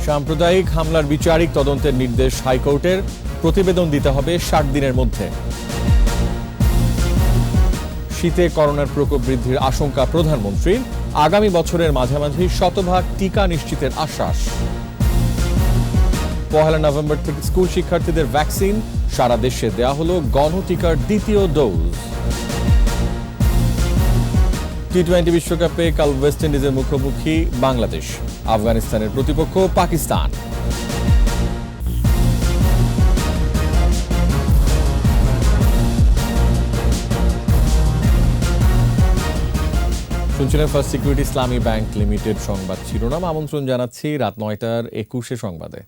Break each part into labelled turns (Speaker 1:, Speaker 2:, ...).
Speaker 1: সাম্প্রদায়িক হামলার বিচারিক তদন্তের নির্দেশ হাইকোর্টের, প্রতিবেদন দিতে হবে 60 দিনের মধ্যে। শীতে করোনার প্রকোপ বৃদ্ধির আশঙ্কা প্রধানমন্ত্রীর, আগামী বছরের মাঝামাঝি শতভাগ টিকা নিশ্চিতের আশ্বাস। 1 নভেম্বর থেকে স্কুল শিক্ষার্থীদের ভ্যাকসিন, সারা দেশে দেয়া হলো গণটিকার দ্বিতীয় ডোজ। টি-20 বিশ্বকাপে কাল ওয়েস্ট ইন্ডিজের মুখোমুখি বাংলাদেশ, আফগানিস্তানের প্রতিপক্ষ পাকিস্তান। শুনছিলেন ফার্স্ট সিকিউরিটি ইসলামী ব্যাংক লিমিটেড সংবাদ শিরোনাম। আমন্ত্রণ জানাচ্ছি রাত 9টার 21 সংবাদে।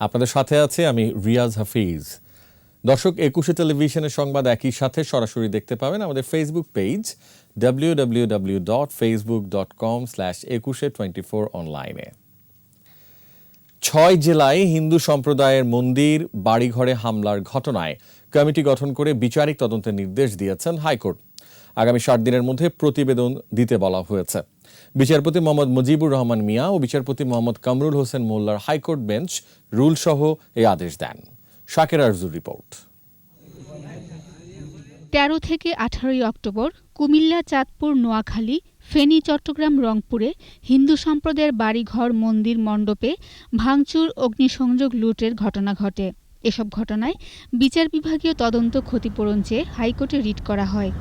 Speaker 1: আপনাদের সাথে আছে আমি রিয়াজ হাফিজ। দর্শক, 21 টেলিভিশনের সংবাদ একই সাথে সরাসরি দেখতে পাবেন আমাদের ফেসবুক পেজ www.facebook.com/2124 অনলাইনে। 6 জেলায় হিন্দু সম্প্রদায়ের মন্দির, বাড়িঘরে হামলার ঘটনায় কমিটি গঠন করে বিচারিক তদন্তের নির্দেশ দিয়েছেন হাইকোর্ট। আগামী 60 দিনের মধ্যে প্রতিবেদন দিতে বলা হয়েছে। বিচারপতি মোহাম্মদ মুজিবুর রহমান মিয়া ও বিচারপতি মোহাম্মদ কামরুল হোসেন মোল্লার হাইকোর্ট বেঞ্চ রুল সহ এই আদেশ দেন। শাকের আরজুর রিপোর্ট।
Speaker 2: 13 থেকে 18 অক্টোবর কুমিল্লা, চাঁদপুর, নোয়াখালী, ফেনী, চট্টগ্রাম, রংপুরে হিন্দু সম্প্রদায়ের বাড়িঘর, মন্দির, মণ্ডপে ভাঙচুর, অগ্নিসংযোগ, লুটের ঘটনা ঘটে। এসব ঘটনায় বিচার বিভাগীয় তদন্ত ক্ষতিপূরণ চেয়ে হাইকোর্টে রিট করা হয়।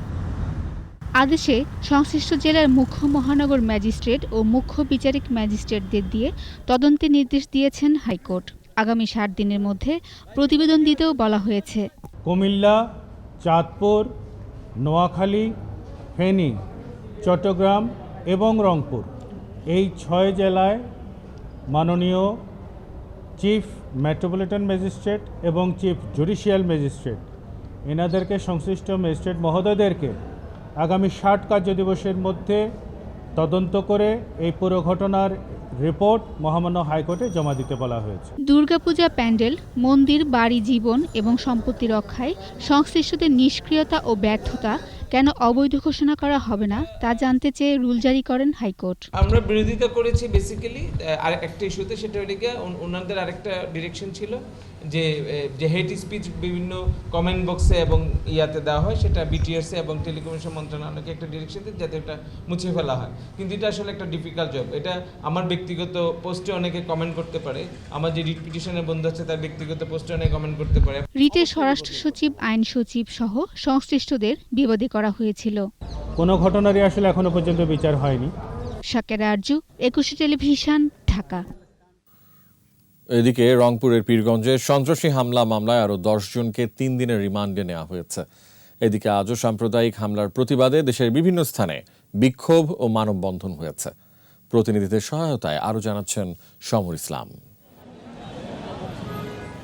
Speaker 2: আদেশে সংশ্লিষ্ট জেলার মুখ্য মহানগর ম্যাজিস্ট্রেট ও মুখ্য বিচারিক ম্যাজিস্ট্রেটদের দিয়ে তদন্তের নির্দেশ দিয়েছেন হাইকোর্ট। আগামী 60 দিনের মধ্যে প্রতিবেদন দিতেও বলা হয়েছে।
Speaker 3: কুমিল্লা, চাঁদপুর, নোয়াখালী, ফেনী, চট্টগ্রাম এবং রংপুর এই 6 জেলায় মাননীয় চিফ মেট্রোপলিটন ম্যাজিস্ট্রেট এবং চিফ জুডিশিয়াল ম্যাজিস্ট্রেট এনাদেরকে সংশ্লিষ্ট ম্যাজিস্ট্রেট মহোদয়দেরকে আগামী 60 কার্য দিবসের মধ্যে তদন্ত করে এই পুরো ঘটনার রিপোর্ট মহামান্য হাইকোর্টে জমা দিতে বলা হয়েছে।
Speaker 2: দুর্গাপূজা প্যান্ডেল, মন্দির, বাড়ি, জীবন এবং সম্পত্তি রক্ষায় সংশ্লিষ্টদের নিষ্ক্রিয়তা ও ব্যর্থতা কেন অবৈধ ঘোষণা করা হবে না তা জানতে চেয়ে রুল জারি করেন হাইকোর্ট।
Speaker 4: আমরা বিরোধিতা করেছি বেসিক্যালি আর একটা ইস্যুতে, সেটা হলো ওনাদের আরেকটা ডিরেকশন ছিল যে হেট স্পিচ বিভিন্ন কমেন্ট বক্সে এবং ইয়াতে দেওয়া হয়, সেটা বিটিআরসি এবং টেলিকমিউনিকেশন মন্ত্রণালয়কে একটা ডিরেকশন দিন যাতে এটা মুছে ফেলা হয়। কিন্তু এটা আসলে একটা ডিফিকাল্ট জব। এটা আমার ব্যক্তিগত পোস্টে অনেকে কমেন্ট করতে পারে, আমার যে রিট পিটিশনের বন্ধু আছে তার ব্যক্তিগত পোস্টে অনেকে কমেন্ট করতে পারে।
Speaker 2: রিটে স্বরাষ্ট্র সচিব, আইন সচিব সহ সংশ্লিষ্টদের বিবাদী করা হয়েছিল।
Speaker 3: কোনো ঘটনারই আসলে এখনো পর্যন্ত বিচার হয়নি।
Speaker 2: শাকের আরজু, 21 টেলিভিশন, ঢাকা।
Speaker 1: এদিকে রংপুরের পীরগঞ্জে সন্ত্রাসী হামলা মামলায় আরও 10 জনকে 3 দিনের রিমান্ডে নেওয়া হয়েছে। এদিকে আজও সাম্প্রদায়িক হামলার প্রতিবাদে দেশের বিভিন্ন স্থানে বিক্ষোভ ও মানববন্ধন হয়েছে। প্রতিনিধিদের সহায়তায় আরও জানাচ্ছেন সমর ইসলাম।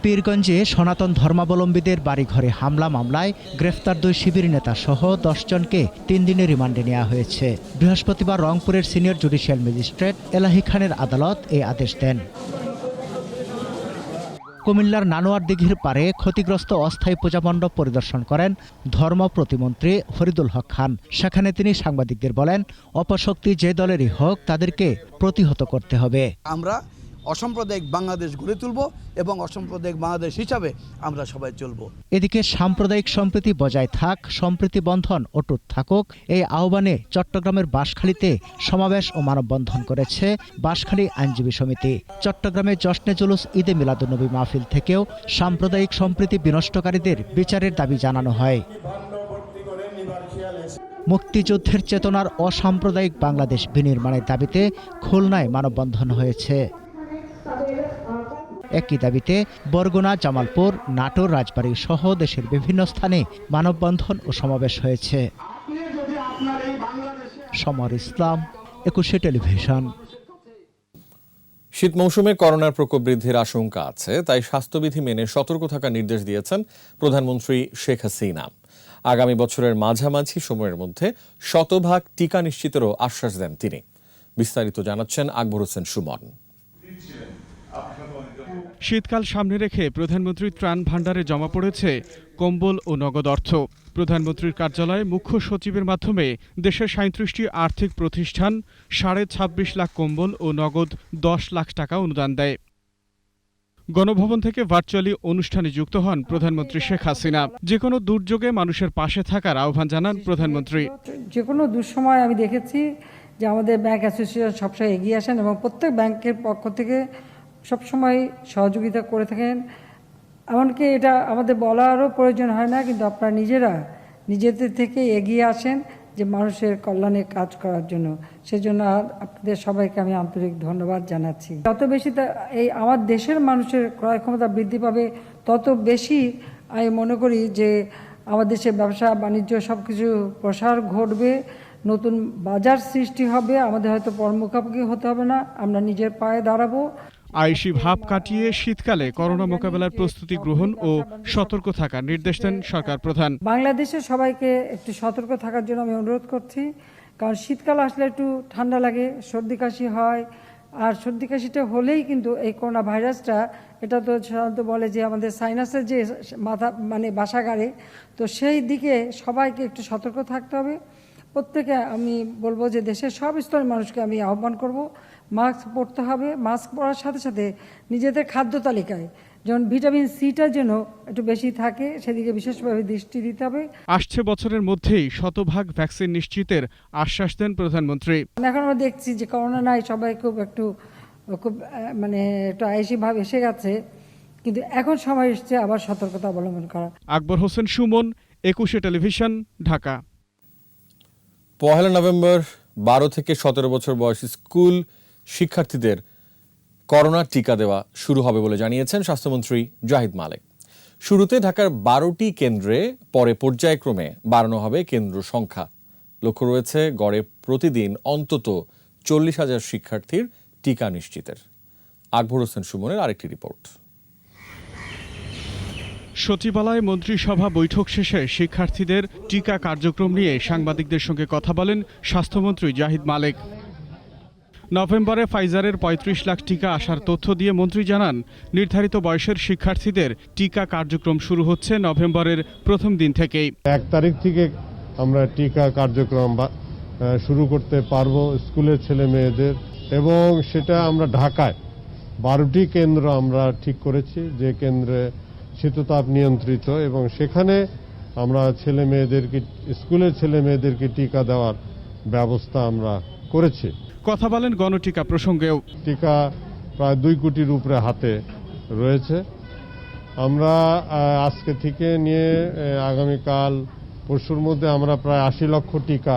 Speaker 5: পীরগঞ্জে সনাতন ধর্মাবলম্বীদের বাড়িঘরে হামলা মামলায় গ্রেফতার 2 শিবির নেতা সহ 10 জনকে 3 দিনের রিমান্ডে নেওয়া হয়েছে। বৃহস্পতিবার রংপুরের সিনিয়র জুডিশিয়াল ম্যাজিস্ট্রেট এলাহি খানের আদালত এই আদেশ দেন। কুমিল্লার নানোয়ার দিঘির পারে ক্ষতিগ্রস্ত অস্থায়ী পূজামণ্ডপ পরিদর্শন করেন ধর্ম প্রতিমন্ত্রী ফরিদুল হক খান। সেখানে তিনি সাংবাদিকদের বলেন, অপশক্তি যে দলেরই হোক তাদেরকে প্রতিহত করতে হবে।
Speaker 6: আমরা অসাম্প্রদায়িক বাংলাদেশ গড়ে তুলব এবং অসাম্প্রদায়িক বাংলাদেশ হিসাবে আমরা সবাই চলব।
Speaker 5: এদিকে সাম্প্রদায়িক সম্প্রীতি বজায় থাক, সম্প্রীতি বন্ধন অটুট থাকুক এই আহ্বানে চট্টগ্রামের বাঁশখালীতে সমাবেশ ও মানববন্ধন করেছে বাঁশখালী আইনজীবী সমিতি। চট্টগ্রামে জশ্নে জুলুস ঈদে মিলাদুন্নবী মাহফিল থেকেও সাম্প্রদায়িক সম্প্রীতি বিনষ্টকারীদের বিচারের দাবি জানানো হয়। মুক্তিযুদ্ধের চেতনার অসাম্প্রদায়িক বাংলাদেশ বিনির্মাণের দাবিতে খুলনায় মানববন্ধন হয়েছে। একই দাবিতে বরগুনা, জামালপুর, নাটোর, রাজবাড়ী সহ দেশের বিভিন্ন স্থানে মানববন্ধন ও সমাবেশ হয়েছে। সমর ইসলাম, 21 টেলিভিশন।
Speaker 1: শীত মৌসুমে করোনার প্রকোপ বৃদ্ধির আশঙ্কা আছে, তাই স্বাস্থ্যবিধি মেনে সতর্ক থাকার নির্দেশ দিয়েছেন প্রধানমন্ত্রী শেখ হাসিনা। আগামী বছরের মাঝামাঝি সময়ের মধ্যে শতভাগ টিকা নিশ্চিতেরও আশ্বাস দেন তিনি। বিস্তারিত জানাচ্ছেন আকবর হোসেন সুমন।
Speaker 7: শীতকাল সামনে রেখে প্রধানমন্ত্রীর ত্রাণ ভাণ্ডারে জমা পড়েছে কম্বল ও নগদ অর্থ। প্রধানমন্ত্রীর কার্যালয়ে মুখ্য সচিবের মাধ্যমে দেশের 37টি আর্থিক প্রতিষ্ঠান 26.5 লাখ কম্বল ও নগদ 10 লাখ টাকা অনুদান দেয়। গণভবন থেকে ভার্চুয়ালি অনুষ্ঠানে যুক্ত হন প্রধানমন্ত্রী শেখ হাসিনা। যে কোনো দুর্যোগে মানুষের পাশে থাকার আহ্বান জানান প্রধানমন্ত্রী।
Speaker 8: যে কোনো দুঃসময় আমি দেখেছি যে আমাদের ব্যাংক অ্যাসোসিয়েশন সবসময় এগিয়ে আসেন এবং প্রত্যেক ব্যাংকের পক্ষ থেকে সবসময় সহযোগিতা করে থাকেন। এমনকি এটা আমাদের বলারও প্রয়োজন হয় না, কিন্তু আপনারা নিজেদের থেকে এগিয়ে আসেন যে মানুষের কল্যাণে কাজ করার জন্য। সেজন্য আপনাদের সবাইকে আমি আন্তরিক ধন্যবাদ জানাচ্ছি। যত বেশি এই আমার দেশের মানুষের ক্রয় ক্ষমতা বৃদ্ধি পাবে, তত বেশি আমি মনে করি যে আমার দেশের ব্যবসা বাণিজ্য সব কিছু প্রসার ঘটবে, নতুন বাজার সৃষ্টি হবে, আমাদের হয়তো মুখোমুখি হতে হবে না, আমরা নিজের পায়ে দাঁড়াবো।
Speaker 7: আইসি ভাব কাটিয়ে শীতকালে করোনা মোকাবেলার প্রস্তুতি গ্রহণ ও সতর্ক থাকার নির্দেশ দেন সরকার প্রধান।
Speaker 8: বাংলাদেশের সবাইকে একটু সতর্ক থাকার জন্য আমি অনুরোধ করছি, কারণ শীতকাল আসলে একটু ঠান্ডা লাগে, সর্দি কাশি হয়, আর সর্দি কাশিটা হলেই কিন্তু এই করোনা ভাইরাসটা, এটা তো সাধারণত বলে যে আমাদের সাইনাসের যে মাথা বাসাগারে, তো সেই দিকে সবাইকে একটু সতর্ক থাকতে হবে। প্রত্যেকে আমি বলবো যে দেশের সব স্তরের মানুষকে আমি আহ্বান করব, মাস্ক পরতে হবে। মাস্ক পরার সাথে সাথে নিজেদের খাদ্য তালিকায় যেমন ভিটামিন সিটা যেন একটু বেশি থাকে, সেদিকে বিশেষভাবে দৃষ্টি দিতে হবে।
Speaker 7: আসছে বছরের মধ্যেই শতভাগ ভ্যাকসিন নিশ্চিতের আশ্বাস দেন প্রধানমন্ত্রী।
Speaker 8: এখন আমরা দেখছি যে করোনা নাই, সবাই একটু আইসি ভাব এসে গেছে, কিন্তু এখন সময় এসছে আবার সতর্কতা অবলম্বন করা।
Speaker 7: আকবর হোসেন সুমন, 21 টেলিভিশন, ঢাকা।
Speaker 1: 1 নভেম্বর 12 থেকে 17 বছর বয়সী স্কুল শিক্ষার্থীদের করোনা টিকা দেওয়া শুরু হবে বলে জানিয়েছেন স্বাস্থ্যমন্ত্রী জাহিদ মালেক। শুরুতে ঢাকার 12টি কেন্দ্রে, পরে পর্যায়ক্রমে বাড়ানো হবে কেন্দ্র সংখ্যা। লক্ষ্য রয়েছে গড়ে প্রতিদিন অন্তত 40,000 শিক্ষার্থীর টিকা নিশ্চিতের। আকবর হোসেন সুমনের আরেকটি রিপোর্ট।
Speaker 7: সচিবালয়ে মন্ত্রিসভা বৈঠক শেষে শিক্ষার্থীদের টিকা কার্যক্রম নিয়ে সাংবাদিকদের সঙ্গে কথা বলেন স্বাস্থ্যমন্ত্রী জাহিদ মালেক। নভেম্বরে ফাইজারের 35 লাখ টিকা আসার তথ্য দিয়ে মন্ত্রী জানান, নির্ধারিত বয়সের শিক্ষার্থীদের টিকা কার্যক্রম শুরু হচ্ছে নভেম্বরের প্রথম দিন থেকেই।
Speaker 9: 1 তারিখ থেকে আমরা টিকা কার্যক্রম শুরু করতে পারবো স্কুলের ছেলে মেয়েদের, এবং সেটা আমরা ঢাকায় 12টি কেন্দ্র আমরা ঠিক করেছি, যে কেন্দ্রে শীততাপ নিয়ন্ত্রিত, এবং সেখানে আমরা স্কুলের ছেলে মেয়েদেরকে টিকা দেওয়ার ব্যবস্থা আমরা করেছি।
Speaker 7: কথা বলেন গণটিকা প্রসঙ্গেও।
Speaker 9: টিকা প্রায় 2 কোটির উপরে হাতে রয়েছে। আমরা আজকে থেকে নিয়ে আগামীকাল পরশুর মধ্যে আমরা প্রায় 80 লক্ষ টিকা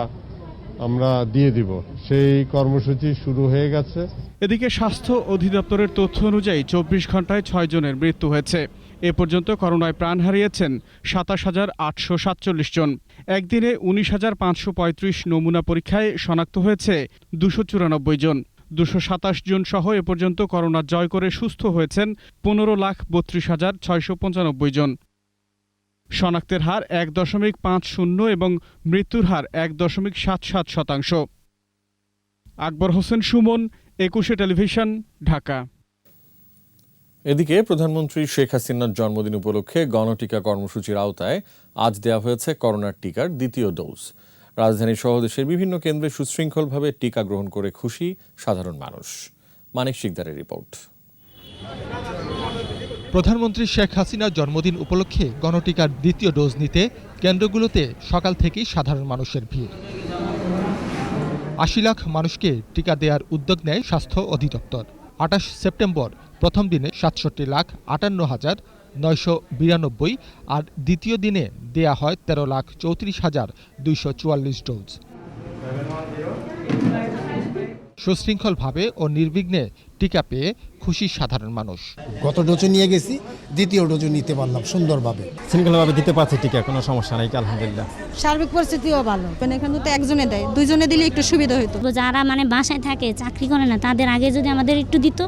Speaker 9: আমরা দিয়ে দিব। সেই কর্মসূচি শুরু হয়ে গেছে।
Speaker 7: এদিকে স্বাস্থ্য অধিদপ্তরের তথ্য অনুযায়ী 24 ঘন্টায় 6 জনের মৃত্যু হয়েছে। এ পর্যন্ত করোনায় প্রাণ হারিয়েছেন 27,847 জন। একদিনে 19,535 নমুনা পরীক্ষায় শনাক্ত হয়েছে 294 জন। 227 জন সহ এ পর্যন্ত করোনা জয় করে সুস্থ হয়েছেন 15,32,695 জন। শনাক্তের হার 1.50 এবং মৃত্যুর হার 1.77%। আকবর হোসেন সুমন, 21 টেলিভিশন, ঢাকা।
Speaker 1: এদিকে প্রধানমন্ত্রী শেখ হাসিনার জন্মদিন উপলক্ষে গণটিকা কর্মসূচির আওতায় আজ দেওয়া হয়েছে করোনার টিকার দ্বিতীয় ডোজ। রাজধানী সহ দেশের বিভিন্ন কেন্দ্রে সুশৃঙ্খলভাবে টিকা গ্রহণ করে খুশি সাধারণ মানুষ। মানিক শিকদারের রিপোর্ট।
Speaker 10: প্রধানমন্ত্রী শেখ হাসিনার জন্মদিন উপলক্ষে গণটিকার দ্বিতীয় ডোজ নিতে কেন্দ্রগুলোতে সকাল থেকেই সাধারণ মানুষের ভিড়। 80 লাখ মানুষকে টিকা দেওয়ার উদ্যোগ নেয় স্বাস্থ্য অধিদপ্তর। 28 সেপ্টেম্বর প্রথম দিনে 67,58,992 আর দ্বিতীয় দিনে দেয়া হয় 13,34,244 ডোজ। সুশৃঙ্খলভাবে ও নির্বিঘ্নে টিকা পেয়ে খুশি সাধারণ মানুষ।
Speaker 11: গত ডোজও নিয়ে গেছি, দ্বিতীয় ডোজও নিতে পারলাম সুন্দরভাবে,
Speaker 12: শৃঙ্খলভাবে দিতে পারছি টিকা, কোনো সমস্যা নাই আলহামদুলিল্লাহ।
Speaker 13: সার্বিক পরিস্থিতিও ভালো, এখানে তো একজনে দেয়, দুইজনে দিলে একটু সুবিধা হতো।
Speaker 14: যারা বাসায় থাকে, চাকরি করে না, তাদের আগে যদি আমাদের একটু দিত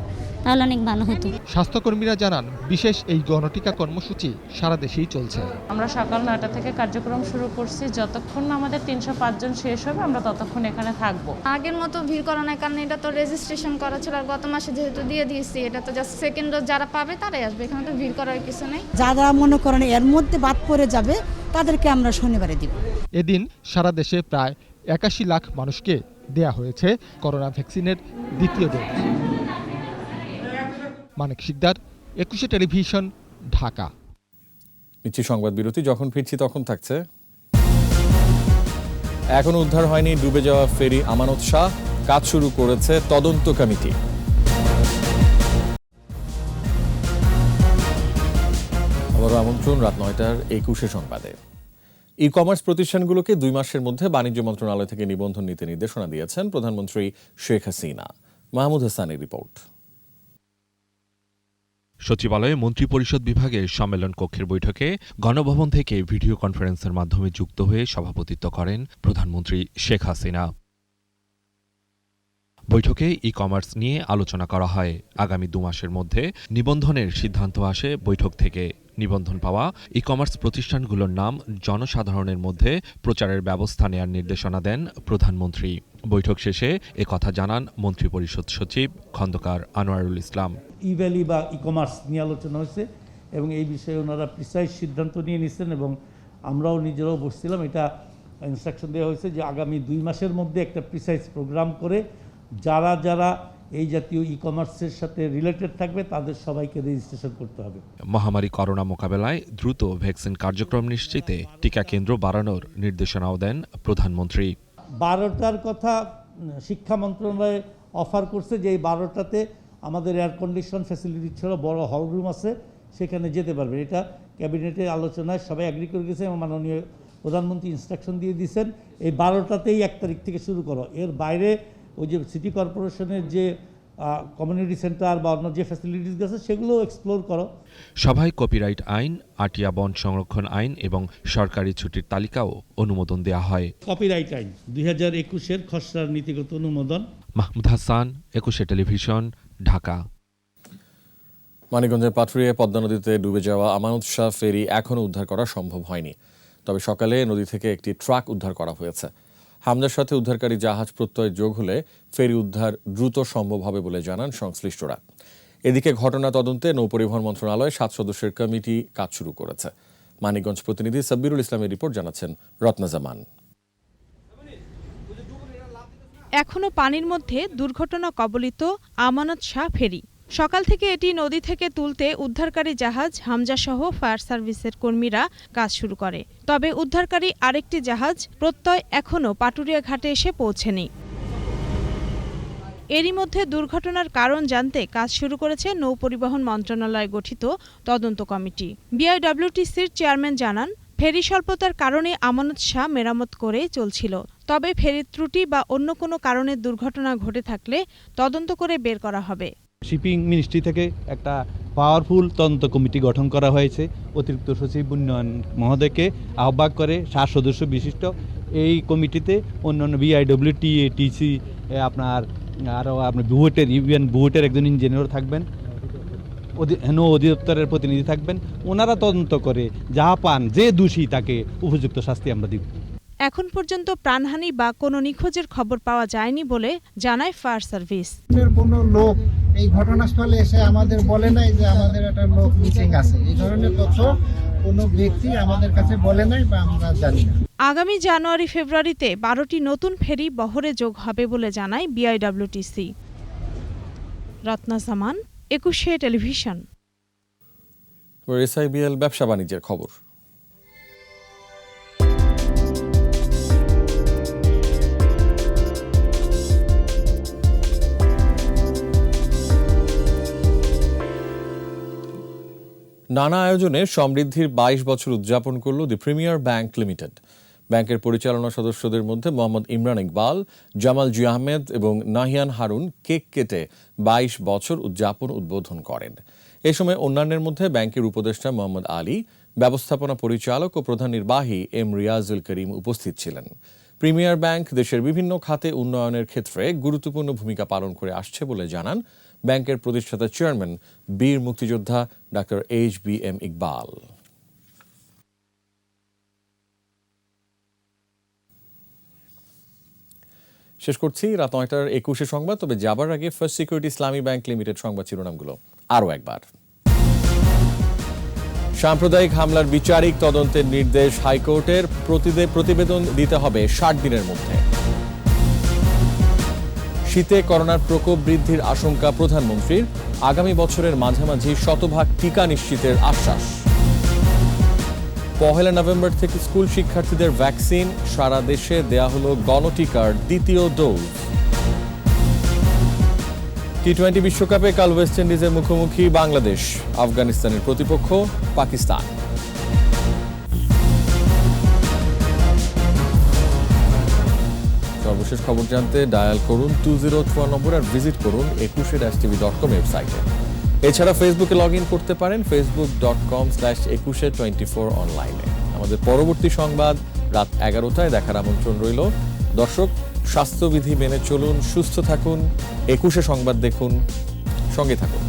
Speaker 14: তাহলে অনেক ভালো হতো।
Speaker 10: স্বাস্থ্যকর্মীরা জানান, বিশেষ এই গণটিকা কর্মসূচি সারা দেশেই চলছে।
Speaker 15: আমরা সকাল 9টা থেকে কার্যক্রম শুরু করছি, যতক্ষণ না আমাদের 305 জন শেষ হবে আমরা ততক্ষণ এখানে থাকবো।
Speaker 16: আগের মতো ভিড় করা নাই, কারণ এটা তো রেজিস্ট্রেশন করা ছিল, আর গত মাসে যেহেতু দিয়ে দিয়েছি, এটা তো জাস্ট সেকেন্ড ডোজ যারা পাবে তারাই আসবে, এখানে তো ভিড় করার কিছু নেই।
Speaker 13: যারা মনে করেন এর মধ্যে বাদ পড়ে যাবে তাদেরকে আমরা শনিবারে দিব।
Speaker 10: এদিন সারা দেশে প্রায় 81 লাখ মানুষকে দেয়া হয়েছে করোনা ভ্যাকসিনের দ্বিতীয় ডোজ। মানিক শিকদার, একুশে টেলিভিশন, ঢাকা।
Speaker 1: নিচ্ছি সংবাদ বিরতি, যখন ফিরছি তখন থাকছে। এখনো উদ্ধার হয়নি ডুবে যাওয়া ফেরি আমানত শাহ, কাজ শুরু করেছে তদন্ত কমিটি। আবারও আমন্ত্রণ রাত 9টার 21 সংবাদে। ই কমার্স প্রতিষ্ঠানগুলোকে 2 মাসের মধ্যে বাণিজ্য মন্ত্রণালয় থেকে নিবন্ধন নিতে নির্দেশনা দিয়েছেন প্রধানমন্ত্রী শেখ হাসিনা। মাহমুদ হাসানের রিপোর্ট।
Speaker 17: সচিবালয়ে মন্ত্রিপরিষদ বিভাগের সম্মেলন কক্ষের বৈঠকে গণভবন থেকে ভিডিও কনফারেন্সের মাধ্যমে যুক্ত হয়ে সভাপতিত্ব করেন প্রধানমন্ত্রী শেখ হাসিনা। বৈঠকে ই কমার্স নিয়ে আলোচনা করা হয়। আগামী 2 মাসের মধ্যে নিবন্ধনের সিদ্ধান্ত আসে বৈঠক থেকে। নিবন্ধন পাওয়া ই কমার্স প্রতিষ্ঠানগুলোর নাম জনসাধারণের মধ্যে প্রচারের ব্যবস্থা নেয়ার নির্দেশনা দেন প্রধানমন্ত্রী। বৈঠক শেষে একথা জানান মন্ত্রিপরিষদ সচিব খন্দকার আনোয়ারুল ইসলাম।
Speaker 18: ই ভ্যালি বা ই কমার্স নিয়ে আলোচনা হয়েছে এবং এই বিষয়ে ওনারা প্রিসাইজ সিদ্ধান্ত নিয়ে নিচ্ছেন এবং আমরাও নিজেরাও বসছিলাম। এটা ইনস্ট্রাকশন দেওয়া হয়েছে যে আগামী 2 মাসের মধ্যে একটা প্রিসাইজ প্রোগ্রাম করে যারা যারা এই জাতীয় ই কমার্সের সাথে রিলেটেড থাকবে তাদের সবাইকে রেজিস্ট্রেশন করতে হবে।
Speaker 17: মহামারী করোনা মোকাবেলায় দ্রুত ভ্যাকসিন কার্যক্রম নিশ্চিতে টিকা কেন্দ্র বাড়ানোর নির্দেশনাও দেন প্রধানমন্ত্রী।
Speaker 18: 12টার কথা শিক্ষা মন্ত্রণালয় অফার করছে যে এই 12টাতে আমাদের এয়ার কন্ডিশন ফ্যাসিলিটি ছাড়া বড় হল রুম আছে, সেখানে যেতে পারবে। এটা ক্যাবিনেটের আলোচনায় সবাই এগ্রি করে গেছে এবং মাননীয় প্রধানমন্ত্রী ইনস্ট্রাকশন দিয়ে দিয়েছেন এই 12টাতেই 1 তারিখ থেকে শুরু করো। এর বাইরে ওই যে সিটি কর্পোরেশনের যে কমিউনিটি সেন্টার বা অন্য যে ফ্যাসিলিটিস আছে সেগুলো এক্সপ্লোর করো।
Speaker 17: সভায় কপিরাইট আইন, আটিয়া বন সংরক্ষণ আইন এবং সরকারি ছুটির তালিকাও অনুমোদন দেওয়া হয়।
Speaker 18: কপিরাইট আইন 2021-এর খসড়ার নীতিগত অনুমোদন।
Speaker 17: মাহমুদ হাসান, 21 টেলিভিশন, ঢাকা।
Speaker 1: মানিকগঞ্জের পাথুরিয়ায় পদ্মা নদীতে ডুবে যাওয়া আমানত শাহ ফেরি এখনও উদ্ধার করা সম্ভব হয়নি। তবে সকালে নদী থেকে একটি ট্রাক উদ্ধার করা হয়েছে। হামলার সাথে উদ্ধারকারী জাহাজ প্রত্যয় যোগ হলে ফেরি উদ্ধার দ্রুত সম্ভব হবে বলে জানান সংশ্লিষ্টরা। এদিকে ঘটনা তদন্তে নৌপরিবহন মন্ত্রণালয় 7 সদস্যের কমিটি কাজ শুরু করেছে। মানিকগঞ্জ প্রতিনিধি সাব্বিরুল ইসলামের রিপোর্ট, জানাচ্ছেন রত্না জামান।
Speaker 19: এখনো পানির মধ্যে দুর্ঘটনা কবলিত আমানত শাহ ফেরি। সকাল থেকে এটি নদী থেকে তুলতে উদ্ধারকারী জাহাজ হামজা সহ ফায়ার সার্ভিসের কর্মীরা কাজ শুরু করে। তবে উদ্ধারকারী আরেকটি জাহাজ প্রত্যয় এখনও পাটুরিয়া ঘাটে এসে পৌঁছেনি। এরই মধ্যে দুর্ঘটনার কারণ জানতে কাজ শুরু করেছে নৌপরিবহন মন্ত্রণালয় গঠিত তদন্ত কমিটি। বিআইডব্লিউটিসির চেয়ারম্যান জানান, ফেরি স্বল্পতার কারণে আমানত শাহ মেরামত করে চলছিল। তবে ফেরির ত্রুটি বা অন্য কোনো কারণে দুর্ঘটনা ঘটে থাকলে তদন্ত করে বের করা হবে।
Speaker 20: শিপিং মিনিস্ট্রি থেকে একটা পাওয়ারফুল তদন্ত কমিটি গঠন করা হয়েছে। অতিরিক্ত সচিব উন্নয়ন মহোদয়কে আহ্বান করে 7 সদস্য বিশিষ্ট এই কমিটিতে অন্যান্য বিআইডব্লিউটি, টিসি, আপনার আরও আপনার বুয়েটের একজন ইঞ্জিনিয়ার থাকবেন, নৌ অধিদপ্তরের প্রতিনিধি থাকবেন। ওনারা তদন্ত করে যা পান, যে দোষী তাকে উপযুক্ত শাস্তি আমরা দিব।
Speaker 19: এখন পর্যন্ত প্রাণহানি বা কোনো নিখোঁজের খবর পাওয়া যায়নি বলে জানায় ফায়ার সার্ভিস।
Speaker 11: কোনো লোক এই ঘটনাস্থলে এসে আমাদের বলে নাই যে আমাদের একটা লোক মিসিং আছে। এই ধরনের তথ্য কোনো ব্যক্তি আমাদের কাছে বলে নাই বা আমরা জানি না।
Speaker 19: আগামী জানুয়ারি-ফেব্রুয়ারিতে 12টি নতুন ফেরি বহরে যোগ হবে বলে জানায় বিআইডব্লিউটিসি। রত্না জামান, 21 টেলিভিশন।
Speaker 1: এসআইবিএল ব্যবসা বাণিজ্যের খবর। নানা আয়োজনে সমৃদ্ধির 22 বছর উদযাপন করল দি প্রিমিয়ার ব্যাংক লিমিটেড। ব্যাংকের পরিচালনা সদস্যদের মধ্যে মোহাম্মদ ইমরান ইকবাল, জামাল জি আহমেদ এবং নাহিয়ান হারুন কেক কেটে 22 বছর উদযাপন উদ্বোধন করেন। এ সময় অন্যান্যের মধ্যে ব্যাংকের উপদেষ্টা মোহাম্মদ আলী, ব্যবস্থাপনা পরিচালক ও প্রধান নির্বাহী এম রিয়াজুল করিম উপস্থিত ছিলেন। প্রিমিয়ার ব্যাংক দেশের বিভিন্ন খাতে উন্নয়নের ক্ষেত্রে গুরুত্বপূর্ণ ভূমিকা পালন করে আসছে বলে জানান ব্যাংকের প্রতিষ্ঠাতা চেয়ারম্যান বীর মুক্তিযোদ্ধা ডাক্তার HBM ইকবাল। শেষ করছি রাত 9টার 21 সংবাদ। তবে যাবার আগে ফার্স্ট সিকিউরিটি ইসলামী ব্যাংক লিমিটেড সংবাদ শিরোনামগুলো আরও একবার। সাম্প্রদায়িক হামলার বিচারিক তদন্তের নির্দেশ হাইকোর্টের, প্রতিবেদন দিতে হবে 60 দিনের মধ্যে। শীতে করোনার প্রকোপ বৃদ্ধির আশঙ্কা প্রধানমন্ত্রীর, আগামী বছরের মাঝামাঝি শতভাগ টিকা নিশ্চিতের আশ্বাস। 1 নভেম্বর থেকে স্কুল শিক্ষার্থীদের ভ্যাকসিন, সারা দেশে দেয়া হলো গণটিকার দ্বিতীয় ডোজ। টি-20 বিশ্বকাপে কাল ওয়েস্ট ইন্ডিজের মুখোমুখি বাংলাদেশ, আফগানিস্তানের প্রতিপক্ষ পাকিস্তান। সর্বশেষ খবর জানতে ডায়াল করুন 2024 নম্বর আর ভিজিট করুন 21.tv.com ওয়েবসাইটে। এছাড়া ফেসবুকে লগ ইন করতে পারেন facebook.com/2124 অনলাইনে। আমাদের পরবর্তী সংবাদ রাত 11টায় দেখার আমন্ত্রণ রইল। দর্শক, স্বাস্থ্যবিধি মেনে চলুন, সুস্থ থাকুন, 21 সংবাদ দেখুন, সঙ্গে থাকুন।